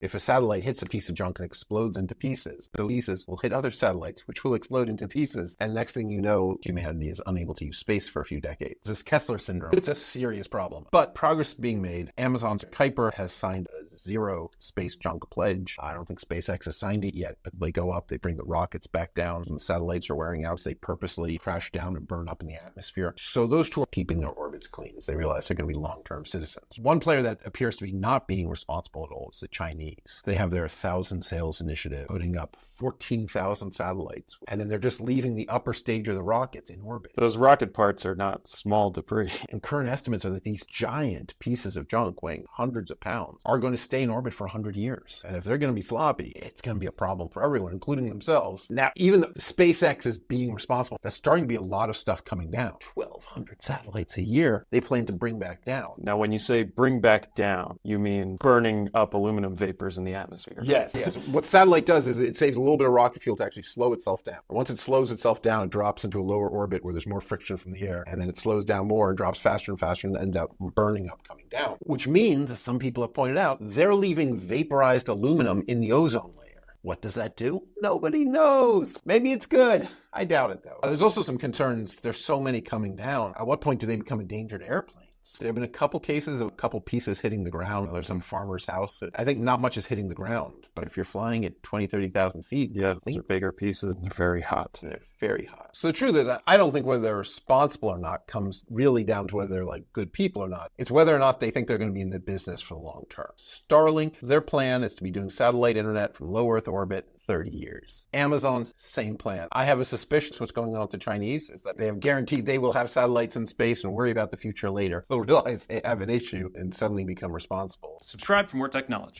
If a satellite hits a piece of junk and explodes into pieces, those pieces will hit other satellites, which will explode into pieces. And next thing you know, humanity is unable to use space for a few decades. This Kessler Syndrome, it's a serious problem. But progress is being made. Amazon's Kuiper has signed a zero space junk pledge. I don't think SpaceX has signed it yet, but they go up, they bring the rockets back down, and the satellites are wearing out, so they purposely crash down and burn up in the atmosphere. So those two are keeping their orbits clean as they realize they're going to be long-term citizens. One player that appears to be not being responsible at all is the Chinese. They have their 1,000 Sails initiative, putting up 14,000 satellites, and then they're just leaving the upper stage of the rockets in orbit. Those rocket parts are not small debris. And current estimates are that these giant pieces of junk weighing hundreds of pounds are going to stay in orbit for 100 years. And if they're going to be sloppy, it's going to be a problem for everyone, including themselves. Now, even though SpaceX is being responsible, there's starting to be a lot of stuff coming down. 1,200 satellites a year they plan to bring back down. Now, when you say bring back down, you mean burning up aluminum vapors in the atmosphere? Yes. What satellite does is it saves a little bit of rocket fuel to actually slow itself down. Once it slows itself down, it drops into a lower orbit where there's more friction from the air, and then it slows down more and drops faster and faster and ends up burning up, coming down. Which means, as some people have pointed out, they're leaving vaporized aluminum in the ozone layer. What does that do? Nobody knows. Maybe it's good. I doubt it, though. There's also some concerns. There's so many coming down. At what point do they become endangered airplanes? There have been a couple cases of a couple pieces hitting the ground. There's some farmer's house. I think not much is hitting the ground. But if you're flying at 20, 30,000 feet, yeah, those are bigger pieces. They're very hot. They're very hot. So the truth is, I don't think whether they're responsible or not comes really down to whether they're like good people or not. It's whether or not they think they're going to be in the business for the long term. Starlink, their plan is to be doing satellite internet from low Earth orbit 30 years. Amazon, same plan. I have a suspicion what's going on with the Chinese is that they have guaranteed they will have satellites in space and worry about the future later. They'll realize they have an issue and suddenly become responsible. Subscribe for more technology.